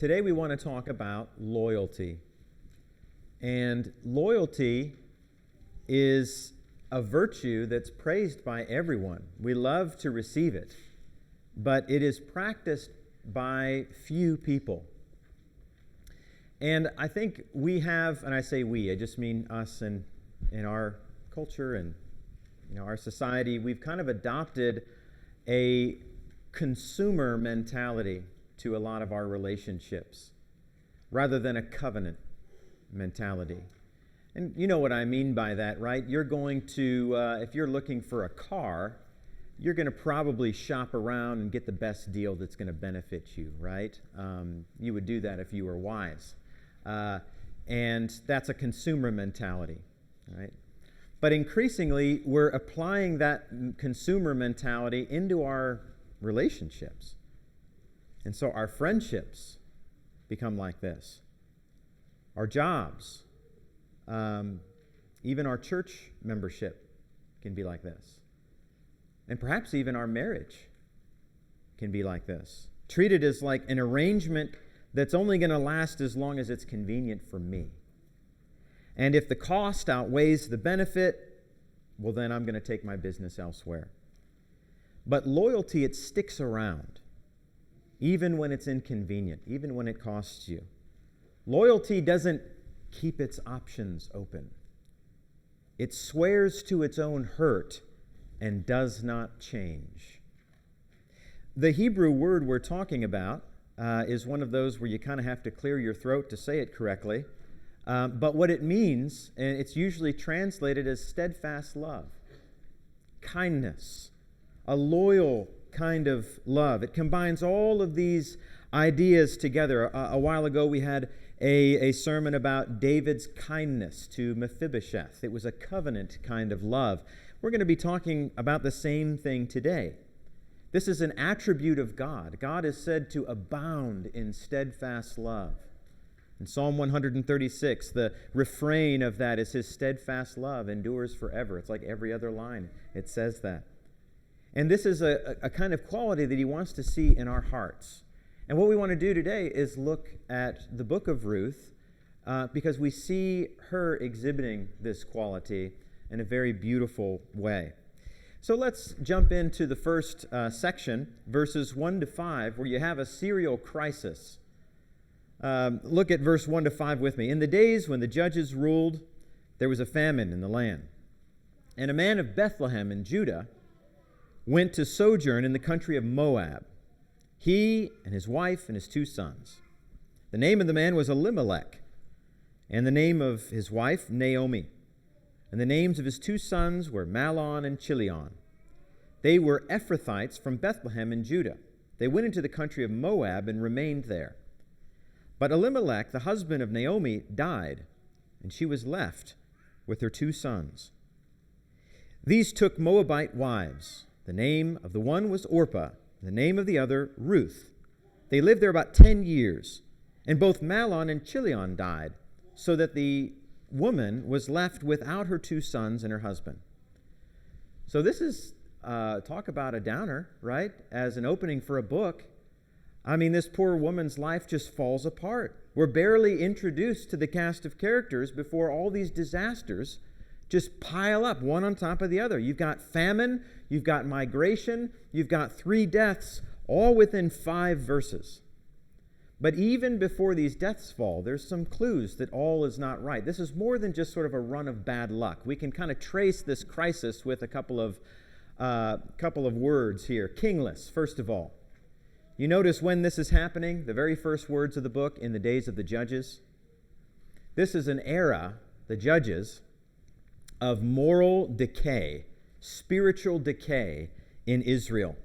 Today we want to talk about loyalty. And loyalty is a virtue that's praised by everyone. We love to receive it, but it is practiced by few people. And I think we have, and I say we, I just mean us and in our culture and our society, we've kind of adopted a consumer mentality to a lot of our relationships rather than a covenant mentality. And you know what I mean by that, right? You're going to, if you're looking for a car, you're going to probably shop around and get the best deal that's going to benefit you, right? You would do that if you were wise. And that's a consumer mentality, right? But increasingly, we're applying that consumer mentality into our relationships. And so our friendships become like this. Our jobs, even our church membership can be like this. And perhaps even our marriage can be like this. Treated as like an arrangement that's only going to last as long as it's convenient for me. And if the cost outweighs the benefit, well, then I'm going to take my business elsewhere. But loyalty, it sticks around, even when it's inconvenient, even when it costs you. Loyalty doesn't keep its options open. It swears to its own hurt and does not change. The Hebrew word we're talking about is one of those where you kind of have to clear your throat to say it correctly. But what it means, and it's usually translated as steadfast love, kindness, a loyal kind of love. It combines all of these ideas together. A while ago we had a sermon about David's kindness to Mephibosheth. It was a covenant kind of love. We're going to be talking about the same thing today. This is an attribute of God. God is said to abound in steadfast love. In Psalm 136, the refrain of that is his steadfast love endures forever. It's like every other line. It says that. And this is a kind of quality that he wants to see in our hearts. And what we want to do today is look at the book of Ruth because we see her exhibiting this quality in a very beautiful way. So let's jump into the first section, verses 1 to 5, where you have a serial crisis. Look at verse 1 to 5 with me. In the days when the judges ruled, there was a famine in the land. And a man of Bethlehem in Judah went to sojourn in the country of Moab, he and his wife and his 2 sons. The name of the man was Elimelech, and the name of his wife Naomi. And the names of his 2 sons were Mahlon and Chilion. They were Ephrathites from Bethlehem in Judah. They went into the country of Moab and remained there. But Elimelech, the husband of Naomi, died, and she was left with her 2 sons. These took Moabite wives. The name of the one was Orpah, the name of the other Ruth. They lived there about 10 years, and both Mahlon and Chilion died, so that the woman was left without her 2 sons and her husband. So this is, talk about a downer, right? As an opening for a book. I mean, this poor woman's life just falls apart. We're barely introduced to the cast of characters before all these disasters just pile up one on top of the other. You've got famine, you've got migration, you've got 3 deaths, all within 5 verses. But even before these deaths fall, there's some clues that all is not right. This is more than just sort of a run of bad luck. We can kind of trace this crisis with a couple of words here. Kingless, first of all. You notice when this is happening, the very first words of the book, in the days of the judges. This is an era, the judges, of moral decay, spiritual decay in Israel.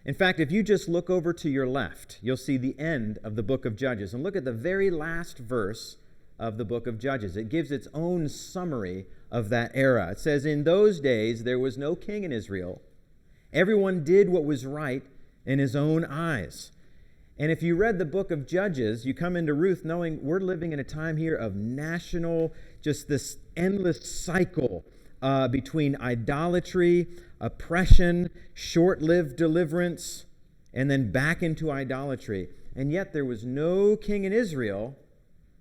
In fact, if you just look over to your left, you'll see the end of the book of Judges. And look at the very last verse of the book of Judges. It gives its own summary of that era. It says, "In those days there was no king in Israel. Everyone did what was right in his own eyes." And if you read the book of Judges, you come into Ruth knowing we're living in a time here of national, just this endless cycle between idolatry, oppression, short-lived deliverance, and then back into idolatry. and yet there was no king in Israel.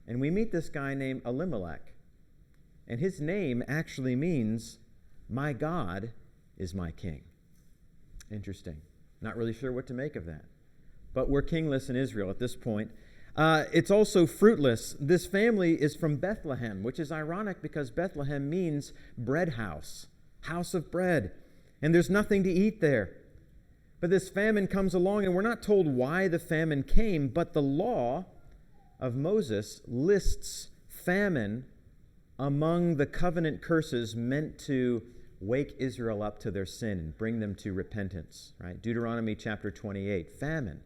And we meet this guy named Elimelech. And his name actually means, my God is my king. Interesting. Not really sure what to make of that. But we're kingless in Israel at this point. It's also fruitless. This family is from Bethlehem, which is ironic because Bethlehem means bread house, house of bread. And there's nothing to eat there. But this famine comes along, and we're not told why the famine came, but the law of Moses lists famine among the covenant curses meant to wake Israel up to their sin and bring them to repentance, right? Deuteronomy chapter 28, famine.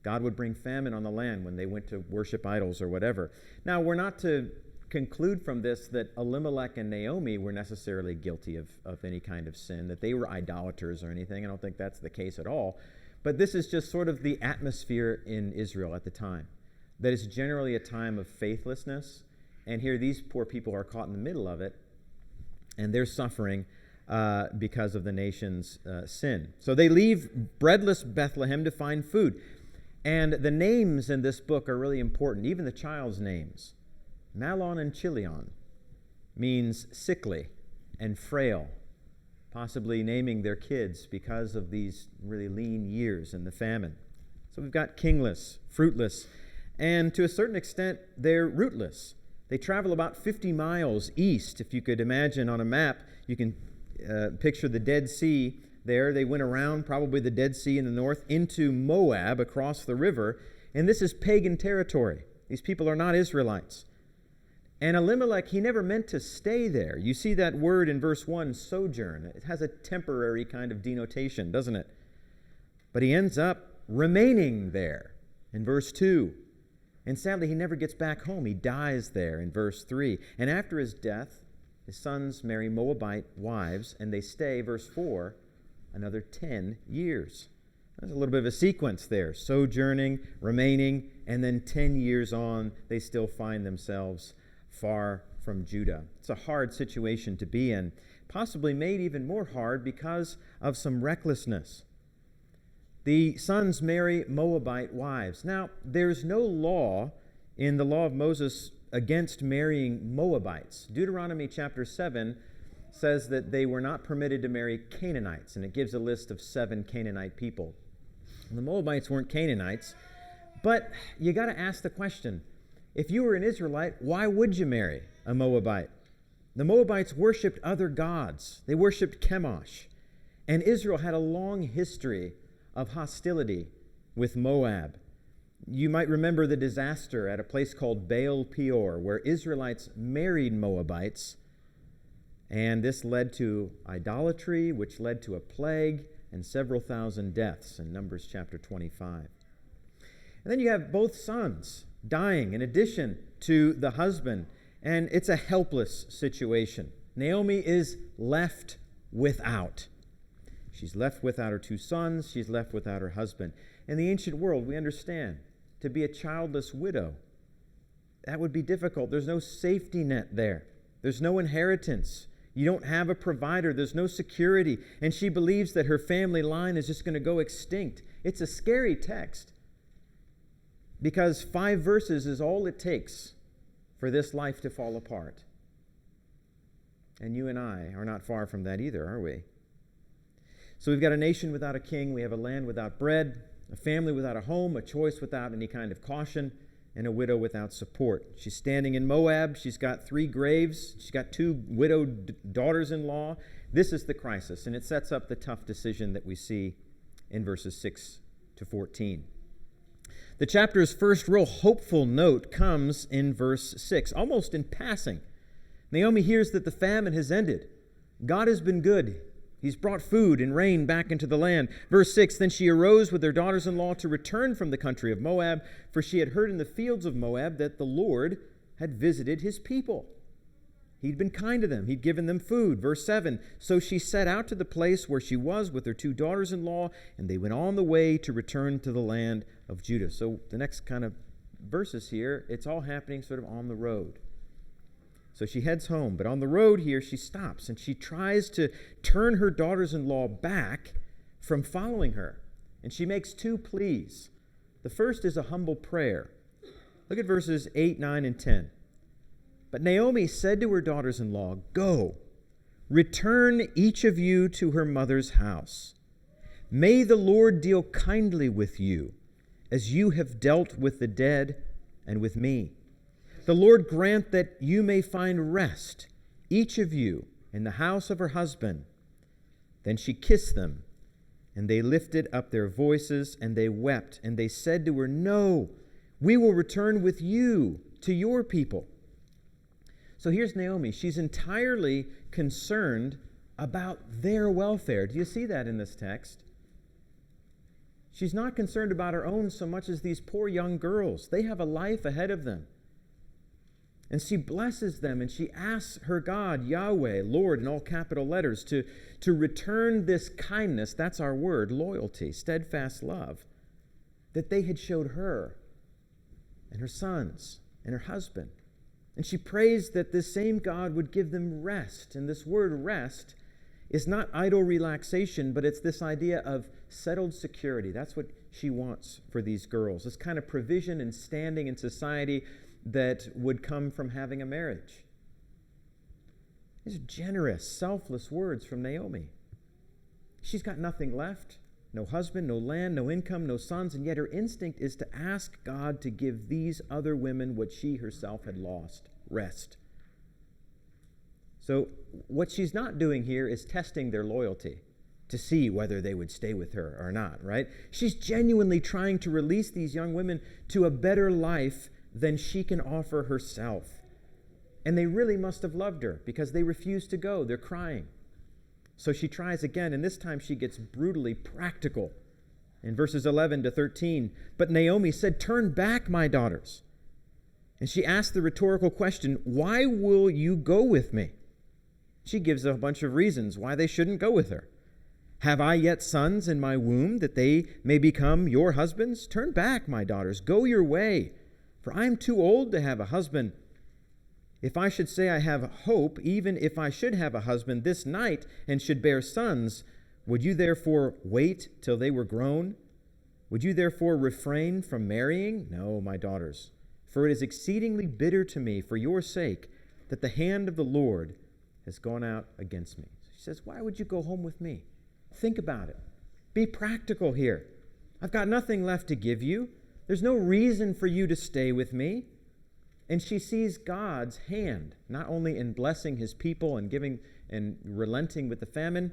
God would bring famine on the land when they went to worship idols or whatever. Now, we're not to conclude from this that Elimelech and Naomi were necessarily guilty of any kind of sin, that they were idolaters or anything. I don't think that's the case at all. But this is just sort of the atmosphere in Israel at the time, that it's generally a time of faithlessness. And here these poor people are caught in the middle of it, and they're suffering because of the nation's sin. So they leave breadless Bethlehem to find food. And the names in this book are really important, even the child's names. Mahlon and Chilion means sickly and frail, possibly naming their kids because of these really lean years in the famine. So we've got kingless, fruitless, and to a certain extent, they're rootless. They travel about 50 miles east. If you could imagine on a map, you can picture the Dead Sea there. They went around probably the Dead Sea in the north into Moab across the river, and this is pagan territory. These people are not Israelites. And Elimelech, he never meant to stay there. You see that word in verse 1, sojourn. It has a temporary kind of denotation, doesn't it? But he ends up remaining there in verse 2. And sadly, he never gets back home. He dies there in verse 3. And after his death, his sons marry Moabite wives, and they stay, verse 4, another 10 years. There's a little bit of a sequence there. Sojourning, remaining, and then 10 years on, they still find themselves far from Judah. It's a hard situation to be in, possibly made even more hard because of some recklessness. The sons marry Moabite wives. Now, there's no law in the law of Moses against marrying Moabites. Deuteronomy chapter 7 says that they were not permitted to marry Canaanites, and it gives a list of 7 Canaanite people. And the Moabites weren't Canaanites, but you got to ask the question, if you were an Israelite, why would you marry a Moabite? The Moabites worshipped other gods. They worshipped Chemosh. And Israel had a long history of hostility with Moab. You might remember the disaster at a place called Baal Peor, where Israelites married Moabites, and this led to idolatry, which led to a plague and several thousand deaths in Numbers chapter 25. And then you have both sons dying in addition to the husband, and it's a helpless situation. Naomi is left without. She's left without her 2 sons. She's left without her husband. In the ancient world, we understand, to be a childless widow, that would be difficult. There's no safety net there. There's no inheritance. You don't have a provider. There's no security. And she believes that her family line is just going to go extinct. It's a scary text because 5 verses is all it takes for this life to fall apart. And you and I are not far from that either, are we? So we've got a nation without a king, we have a land without bread, a family without a home, a choice without any kind of caution, and a widow without support. She's standing in Moab. She's got 3 graves. She's got 2 widowed daughters-in-law. This is the crisis, and it sets up the tough decision that we see in verses 6 to 14. The chapter's first real hopeful note comes in verse 6, almost in passing. Naomi hears that the famine has ended. God has been good. He's brought food and rain back into the land. Verse 6, then she arose with her daughters-in-law to return from the country of Moab, for she had heard in the fields of Moab that the Lord had visited his people. He'd been kind to them. He'd given them food. Verse 7, so she set out to the place where she was with her 2 daughters-in-law, and they went on the way to return to the land of Judah. So the next kind of verses here, it's all happening sort of on the road. So she heads home, but on the road here she stops and she tries to turn her daughters-in-law back from following her. And she makes 2 pleas. The first is a humble prayer. Look at verses 8, 9, and 10. But Naomi said to her daughters-in-law, "Go, return each of you to her mother's house. May the Lord deal kindly with you, as you have dealt with the dead and with me. The Lord grant that you may find rest, each of you, in the house of her husband." Then she kissed them, and they lifted up their voices, and they wept, and they said to her, "No, we will return with you to your people." So here's Naomi. She's entirely concerned about their welfare. Do you see that in this text? She's not concerned about her own so much as these poor young girls. They have a life ahead of them. And she blesses them, and she asks her God, Yahweh, Lord, in all capital letters, to return this kindness, that's our word, loyalty, steadfast love, that they had showed her and her sons and her husband. And she prays that this same God would give them rest. And this word rest is not idle relaxation, but it's this idea of settled security. That's what she wants for these girls, this kind of provision and standing in society that would come from having a marriage. These are generous, selfless words from Naomi. She's got nothing left, no husband, no land, no income, no sons, and yet her instinct is to ask God to give these other women what she herself had lost, rest. So what she's not doing here is testing their loyalty to see whether they would stay with her or not, right? She's genuinely trying to release these young women to a better life than she can offer herself. And they really must have loved her because they refuse to go. They're crying. So she tries again, and this time she gets brutally practical. In verses 11 to 13, "But Naomi said, 'Turn back, my daughters.' And she asked the rhetorical question, 'Why will you go with me?' She gives a bunch of reasons why they shouldn't go with her. 'Have I yet sons in my womb that they may become your husbands? Turn back, my daughters, go your way. For I am too old to have a husband. If I should say I have hope, even if I should have a husband this night and should bear sons, would you therefore wait till they were grown? Would you therefore refrain from marrying? No, my daughters, for it is exceedingly bitter to me for your sake that the hand of the Lord has gone out against me.'" She says, "Why would you go home with me? Think about it. Be practical here. I've got nothing left to give you. There's no reason for you to stay with me." And she sees God's hand, not only in blessing his people and giving and relenting with the famine,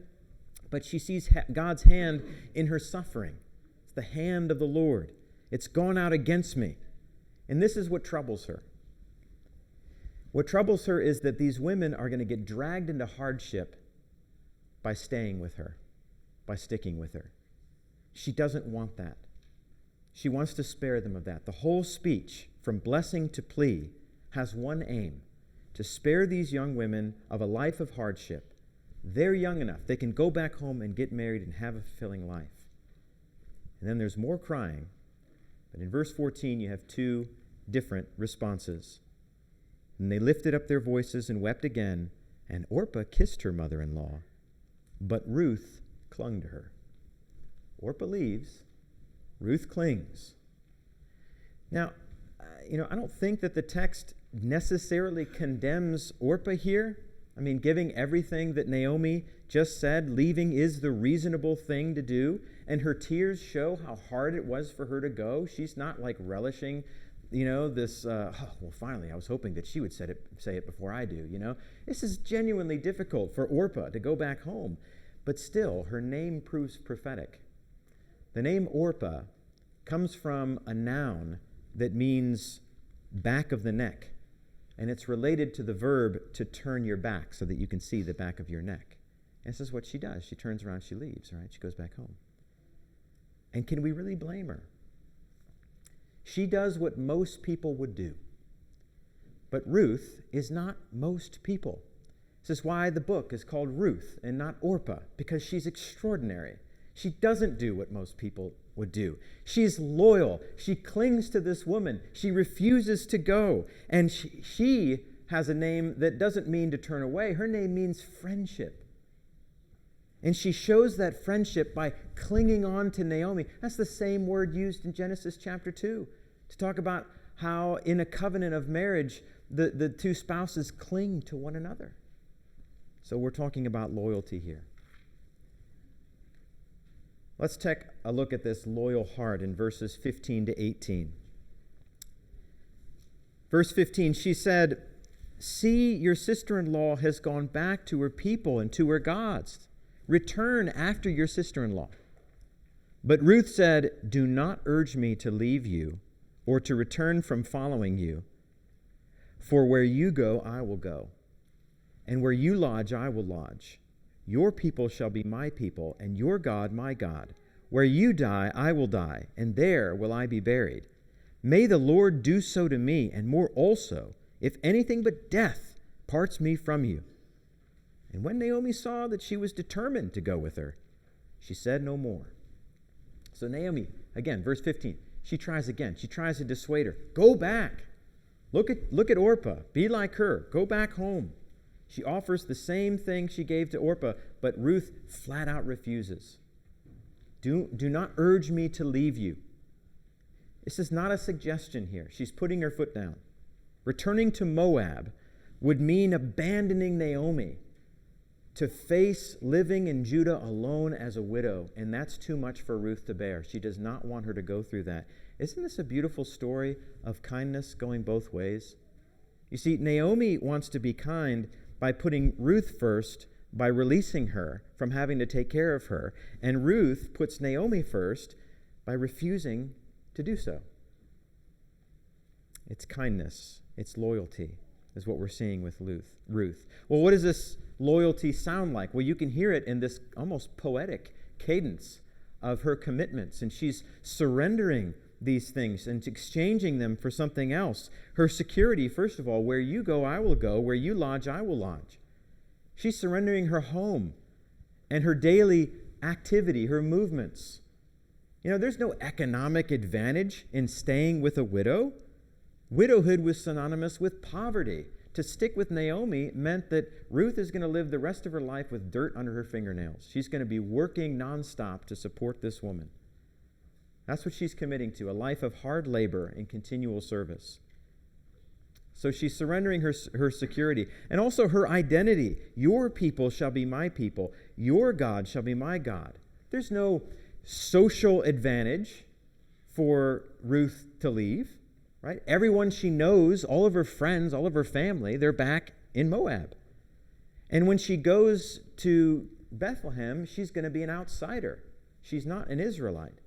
but she sees God's hand in her suffering. It's the hand of the Lord. It's gone out against me. And this is what troubles her. What troubles her is that these women are going to get dragged into hardship by staying with her, by sticking with her. She doesn't want that. She wants to spare them of that. The whole speech, from blessing to plea, has one aim: to spare these young women of a life of hardship. They're young enough. They can go back home and get married and have a fulfilling life. And then there's more crying. But in verse 14, you have two different responses. "And they lifted up their voices and wept again, and Orpah kissed her mother-in-law, but Ruth clung to her." Orpah leaves. Ruth clings. Now, I don't think that the text necessarily condemns Orpah here. I mean, giving everything that Naomi just said, leaving is the reasonable thing to do, and her tears show how hard it was for her to go. She's not like relishing, this, finally, I was hoping that she would say it before I do, This is genuinely difficult for Orpah to go back home, but still, her name proves prophetic. The name Orpah comes from a noun that means back of the neck, and it's related to the verb to turn your back so that you can see the back of your neck. And this is what she does. She turns around, she leaves, right? She goes back home. And can we really blame her? She does what most people would do. But Ruth is not most people. This is why the book is called Ruth and not Orpah, because she's extraordinary. She doesn't do what most people would do. She's loyal. She clings to this woman. She refuses to go. And she has a name that doesn't mean to turn away. Her name means friendship. And she shows that friendship by clinging on to Naomi. That's the same word used in Genesis chapter 2 to talk about how in a covenant of marriage, the two spouses cling to one another. So we're talking about loyalty here. Let's take a look at this loyal heart in verses 15 to 18. Verse 15, she said, "See, your sister-in-law has gone back to her people and to her gods. Return after your sister-in-law." But Ruth said, "Do not urge me to leave you or to return from following you. For where you go, I will go, and where you lodge, I will lodge. Your people shall be my people, and your God my God. Where you die, I will die, and there will I be buried. May the Lord do so to me, and more also, if anything but death parts me from you." And when Naomi saw that she was determined to go with her, she said no more. So Naomi, again, verse 15, she tries again. She tries to dissuade her. Go back. Look at Orpah. Be like her. Go back home. She offers the same thing she gave to Orpah, but Ruth flat out refuses. Do not urge me to leave you. This is not a suggestion here. She's putting her foot down. Returning to Moab would mean abandoning Naomi to face living in Judah alone as a widow, and that's too much for Ruth to bear. She does not want her to go through that. Isn't this a beautiful story of kindness going both ways? You see, Naomi wants to be kind by putting Ruth first, by releasing her from having to take care of her, and Ruth puts Naomi first by refusing to do so. It's kindness, it's loyalty, is what we're seeing with Ruth. Well, what does this loyalty sound like? Well, you can hear it in this almost poetic cadence of her commitments, and she's surrendering these things and exchanging them for something else. Her security, first of all, where you go, I will go. Where you lodge, I will lodge. She's surrendering her home and her daily activity, her movements. You know, there's no economic advantage in staying with a widow. Widowhood was synonymous with poverty. To stick with Naomi meant that Ruth is going to live the rest of her life with dirt under her fingernails. She's going to be working nonstop to support this woman. That's what she's committing to, a life of hard labor and continual service. So she's surrendering her security and also her identity. Your people shall be my people. Your God shall be my God. There's no social advantage for Ruth to leave, right? Everyone she knows, all of her friends, all of her family, they're back in Moab. And when she goes to Bethlehem, she's going to be an outsider. She's not an Israelite.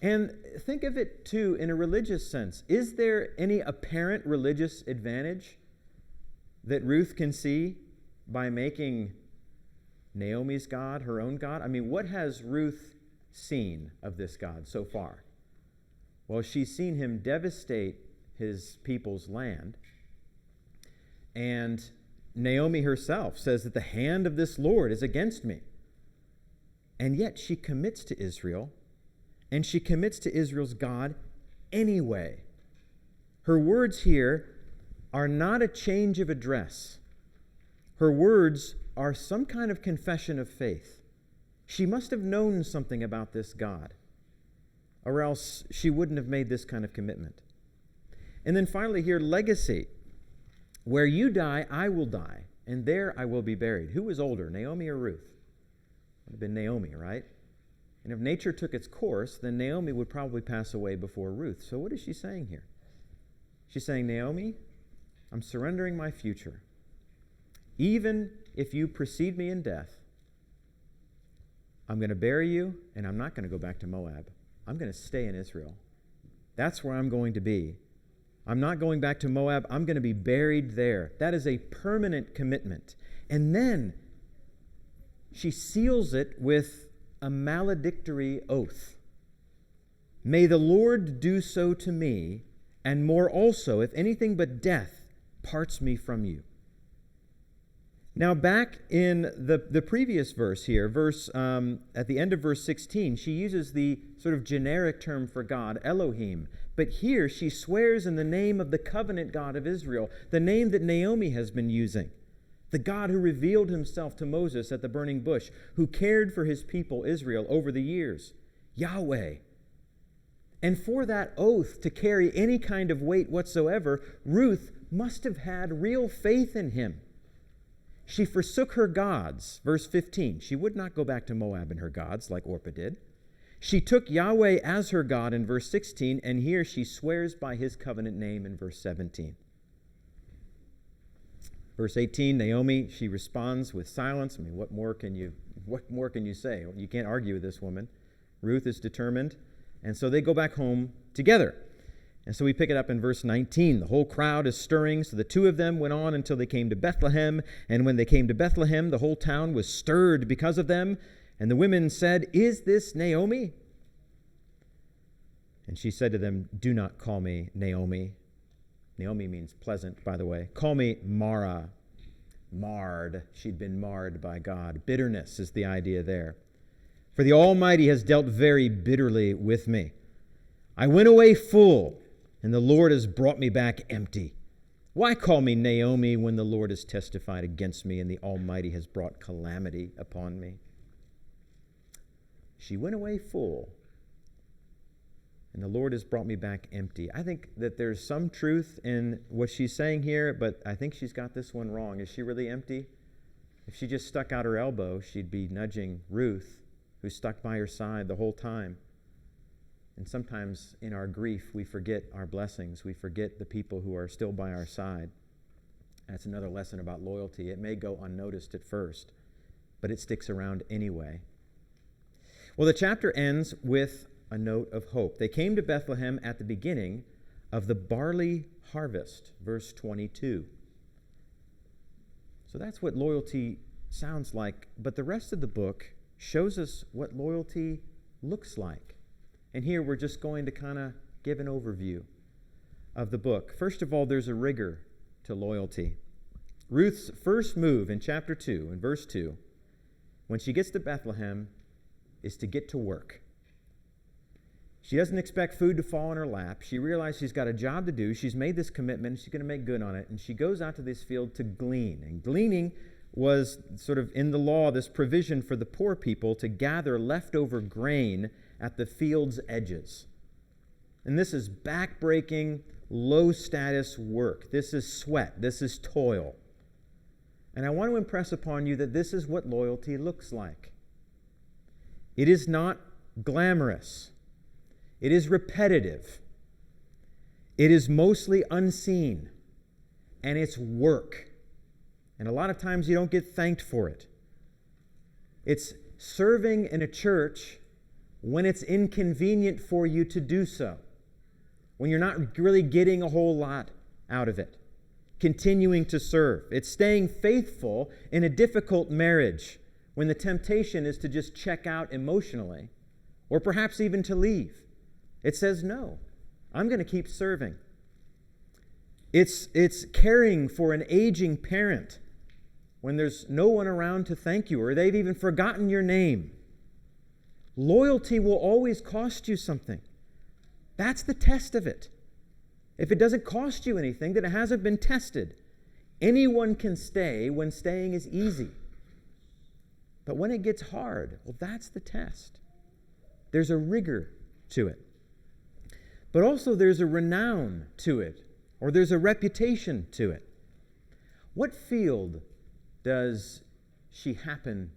And think of it, too, in a religious sense. Is there any apparent religious advantage that Ruth can see by making Naomi's God her own God? I mean, what has Ruth seen of this God so far? Well, she's seen him devastate his people's land. And Naomi herself says that the hand of this Lord is against me. And yet she commits to Israel. And she commits to Israel's God anyway. Her words here are not a change of address. Her words are some kind of confession of faith. She must have known something about this God, or else she wouldn't have made this kind of commitment. And then finally here, legacy. Where you die, I will die, and there I will be buried. Who was older, Naomi or Ruth? Would have been Naomi, right? And if nature took its course, then Naomi would probably pass away before Ruth. So what is she saying here? She's saying, Naomi, I'm surrendering my future. Even if you precede me in death, I'm going to bury you, and I'm not going to go back to Moab. I'm going to stay in Israel. That's where I'm going to be. I'm not going back to Moab. I'm going to be buried there. That is a permanent commitment. And then she seals it with a maledictory oath. May the Lord do so to me, and more also, if anything but death parts me from you. Now, back in the previous verse here, at the end of verse 16, she uses the sort of generic term for God, Elohim. But here she swears in the name of the covenant God of Israel, the name that Naomi has been using. the God who revealed himself to Moses at the burning bush, who cared for his people Israel over the years, Yahweh. And for that oath to carry any kind of weight whatsoever, Ruth must have had real faith in him. She forsook her gods, verse 15. She would not go back to Moab and her gods like Orpah did. She took Yahweh as her God in verse 16, and here she swears by his covenant name in verse 17. Verse 18, Naomi, she responds with silence. I mean, what more can you say? You can't argue with this woman. Ruth is determined, and so they go back home together. And so we pick it up in verse 19. The whole crowd is stirring, so the two of them went on until they came to Bethlehem. And when they came to Bethlehem, the whole town was stirred because of them. And the women said, "Is this Naomi?" And she said to them, "Do not call me Naomi." Naomi means pleasant, by the way. Call me Mara. Marred. She'd been marred by God. Bitterness is the idea there. For the Almighty has dealt very bitterly with me. I went away full, and the Lord has brought me back empty. Why call me Naomi when the Lord has testified against me and the Almighty has brought calamity upon me? She went away full, and the Lord has brought me back empty. I think that there's some truth in what she's saying here, but I think she's got this one wrong. Is she really empty? If she just stuck out her elbow, she'd be nudging Ruth, who stuck by her side the whole time. And sometimes in our grief, we forget our blessings. We forget the people who are still by our side. That's another lesson about loyalty. It may go unnoticed at first, but it sticks around anyway. Well, the chapter ends with a note of hope. They came to Bethlehem at the beginning of the barley harvest, verse 22. So that's what loyalty sounds like, but the rest of the book shows us what loyalty looks like. And here we're just going to kind of give an overview of the book. First of all, there's a rigor to loyalty. Ruth's first move in chapter 2, in verse 2, when she gets to Bethlehem, is to get to work. She doesn't expect food to fall in her lap. She realizes she's got a job to do. She's made this commitment. She's going to make good on it. And she goes out to this field to glean. And gleaning was sort of in the law, this provision for the poor people to gather leftover grain at the field's edges. And this is back-breaking, low-status work. This is sweat. This is toil. And I want to impress upon you that this is what loyalty looks like. It is not glamorous. It is repetitive. It is mostly unseen. And it's work. And a lot of times you don't get thanked for it. It's serving in a church when it's inconvenient for you to do so, when you're not really getting a whole lot out of it. Continuing to serve. It's staying faithful in a difficult marriage when the temptation is to just check out emotionally, or perhaps even to leave. It says, no, I'm going to keep serving. It's caring for an aging parent when there's no one around to thank you, or they've even forgotten your name. Loyalty will always cost you something. That's the test of it. If it doesn't cost you anything, then it hasn't been tested. Anyone can stay when staying is easy. But when it gets hard, well, that's the test. There's a rigor to it. But also there's a renown to it, or there's a reputation to it. What field does she happen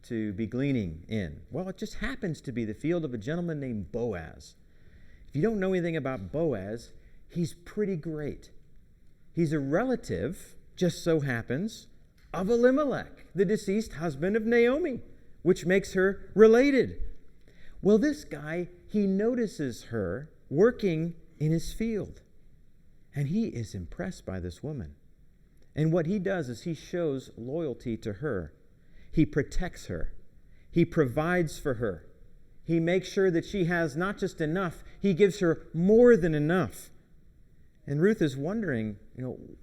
to be gleaning in? Well, it just happens to be the field of a gentleman named Boaz. If you don't know anything about Boaz, he's pretty great. He's a relative, just so happens, of Elimelech, the deceased husband of Naomi, which makes her related. Well, this guy, he notices her working in his field, and he is impressed by this woman. And what he does is he shows loyalty to her. He protects her. He provides for her. He makes sure that she has not just enough, he gives her more than enough. And Ruth is wondering,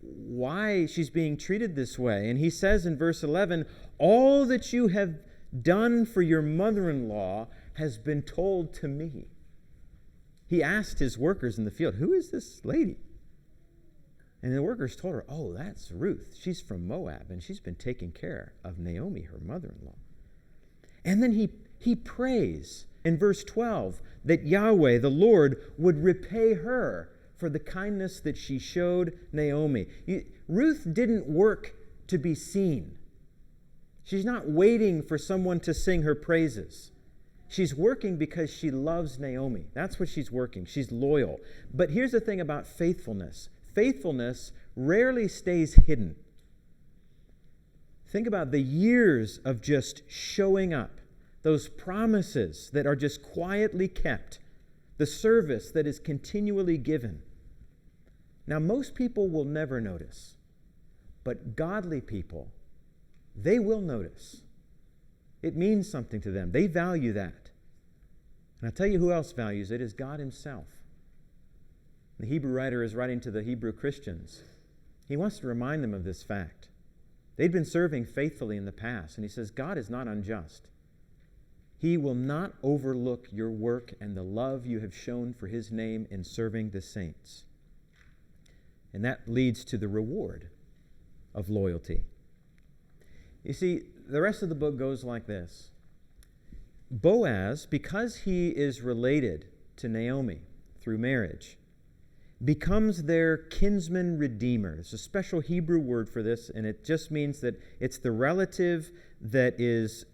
why she's being treated this way. And he says in verse 11, all that you have done for your mother-in-law has been told to me. He asked his workers in the field, who is this lady? And the workers told her, oh, that's Ruth. She's from Moab, and she's been taking care of Naomi, her mother-in-law. And then he prays in verse 12 that Yahweh, the Lord, would repay her for the kindness that she showed Naomi. Ruth didn't work to be seen. She's not waiting for someone to sing her praises. She's working because she loves Naomi. That's what she's working. She's loyal. But here's the thing about faithfulness. Faithfulness rarely stays hidden. Think about the years of just showing up, those promises that are just quietly kept, the service that is continually given. Now, most people will never notice, but godly people, they will notice. It means something to them. They value that. And I'll tell you who else values it is God himself. The Hebrew writer is writing to the Hebrew Christians. He wants to remind them of this fact. They'd been serving faithfully in the past, and he says, God is not unjust. He will not overlook your work and the love you have shown for his name in serving the saints. And that leads to the reward of loyalty. You see, the rest of the book goes like this. Boaz, because he is related to Naomi through marriage, becomes their kinsman redeemer. It's a special Hebrew word for this, and it just means that it's the relative that is,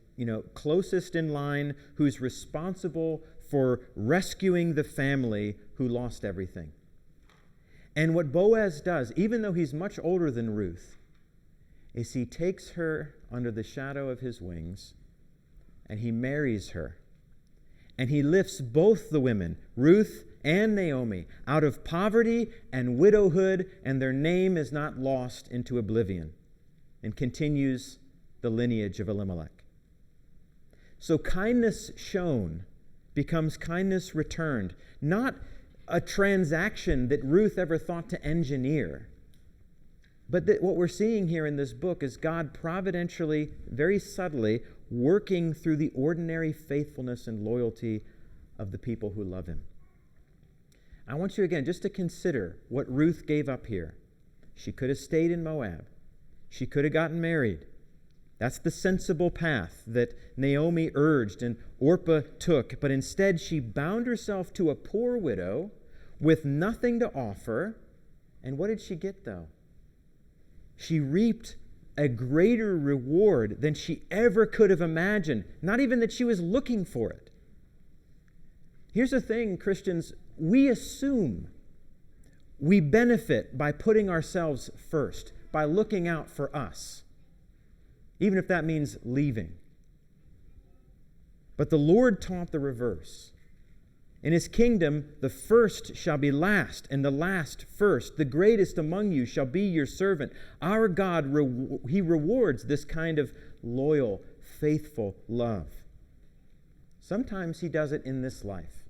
closest in line, who's responsible for rescuing the family who lost everything. And what Boaz does, even though he's much older than Ruth, is he takes her under the shadow of his wings and he marries her. And he lifts both the women, Ruth and Naomi, out of poverty and widowhood, and their name is not lost into oblivion, and continues the lineage of Elimelech. So kindness shown becomes kindness returned, not a transaction that Ruth ever thought to engineer. But what we're seeing here in this book is God providentially, very subtly, working through the ordinary faithfulness and loyalty of the people who love him. I want you again just to consider what Ruth gave up here. She could have stayed in Moab. She could have gotten married. That's the sensible path that Naomi urged and Orpah took. But instead, she bound herself to a poor widow with nothing to offer. And what did she get, though? She reaped a greater reward than she ever could have imagined. Not even that she was looking for it. Here's the thing, Christians. We assume we benefit by putting ourselves first, by looking out for us, even if that means leaving. But the Lord taught the reverse. In his kingdom, the first shall be last, and the last first. The greatest among you shall be your servant. Our God, he rewards this kind of loyal, faithful love. Sometimes he does it in this life,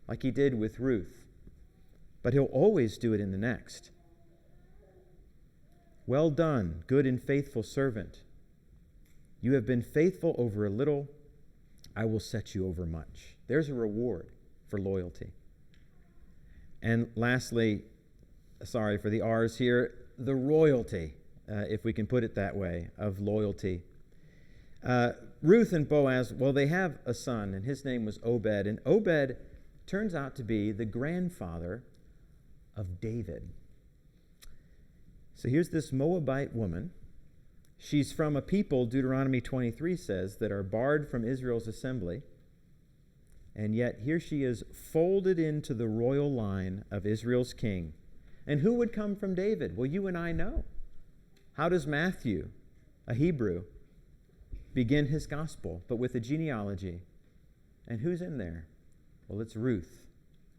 like he did with Ruth, but he'll always do it in the next. Well done, good and faithful servant. You have been faithful over a little, I will set you over much. There's a reward for loyalty. And lastly, sorry for the R's here, the royalty, if we can put it that way, of loyalty. Ruth and Boaz, well, they have a son, and his name was Obed. And Obed turns out to be the grandfather of David. So here's this Moabite woman. She's from a people, Deuteronomy 23 says, that are barred from Israel's assembly. And yet here she is folded into the royal line of Israel's king. And who would come from David? Well, you and I know. How does Matthew, a Hebrew, begin his gospel? But with a genealogy. And who's in there? Well, it's Ruth.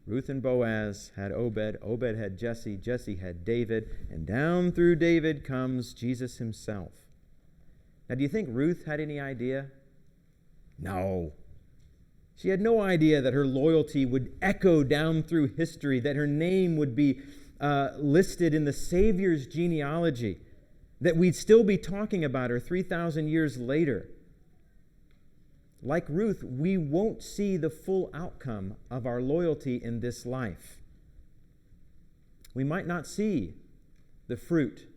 Ruth and Boaz had Obed. Obed had Jesse. Jesse had David. And down through David comes Jesus himself. Now, do you think Ruth had any idea? No. She had no idea that her loyalty would echo down through history, that her name would be listed in the Savior's genealogy, that we'd still be talking about her 3,000 years later. Like Ruth, we won't see the full outcome of our loyalty in this life. We might not see the fruit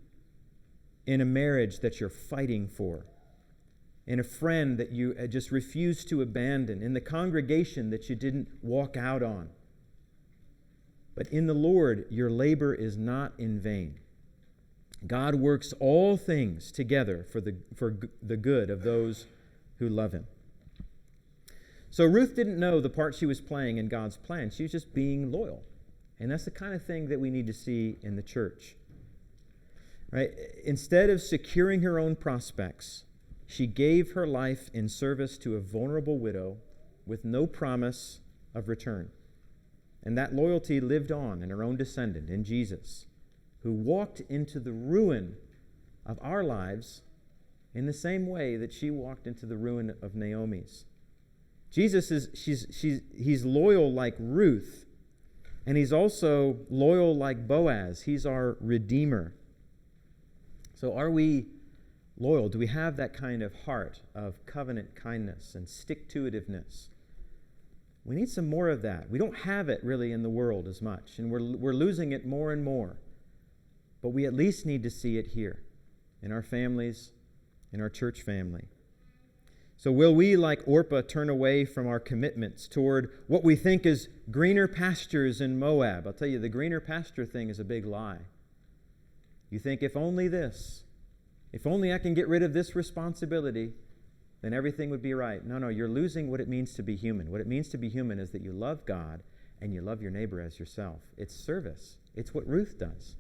in a marriage that you're fighting for, in a friend that you just refuse to abandon, in the congregation that you didn't walk out on. But in the Lord, your labor is not in vain. God works all things together for the good of those who love Him. So Ruth didn't know the part she was playing in God's plan. She was just being loyal. And that's the kind of thing that we need to see in the church. Right? Instead of securing her own prospects, she gave her life in service to a vulnerable widow with no promise of return. And that loyalty lived on in her own descendant, in Jesus, who walked into the ruin of our lives in the same way that she walked into the ruin of Naomi's. Jesus he's loyal like Ruth, and he's also loyal like Boaz. He's our Redeemer. So are we loyal? Do we have that kind of heart of covenant kindness and stick-to-itiveness? We need some more of that. We don't have it really in the world as much, and we're losing it more and more. But we at least need to see it here, in our families, in our church family. So will we, like Orpah, turn away from our commitments toward what we think is greener pastures in Moab? I'll tell you, the greener pasture thing is a big lie. You think, if only this, if only I can get rid of this responsibility, then everything would be right. No, you're losing what it means to be human. What it means to be human is that you love God and you love your neighbor as yourself. It's service. It's what Ruth does.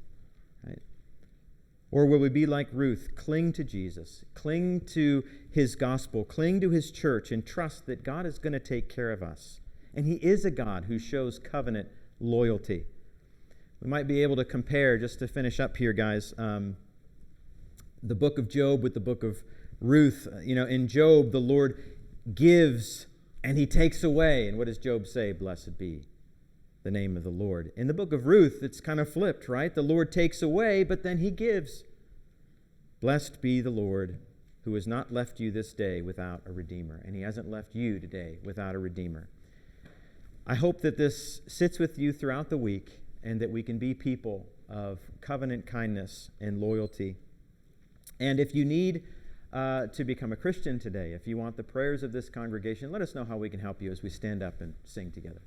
Right? Or will we be like Ruth, cling to Jesus, cling to His gospel, cling to His church, and trust that God is going to take care of us? And He is a God who shows covenant loyalty. We might be able to compare, just to finish up here, guys, the book of Job with the book of Ruth. In Job, the Lord gives and He takes away. And what does Job say? Blessed be the name of the Lord. In the book of Ruth, it's kind of flipped, right? The Lord takes away, but then He gives. Blessed be the Lord who has not left you this day without a Redeemer. And He hasn't left you today without a Redeemer. I hope that this sits with you throughout the week and that we can be people of covenant kindness and loyalty. And if you need to become a Christian today, if you want the prayers of this congregation, let us know how we can help you as we stand up and sing together.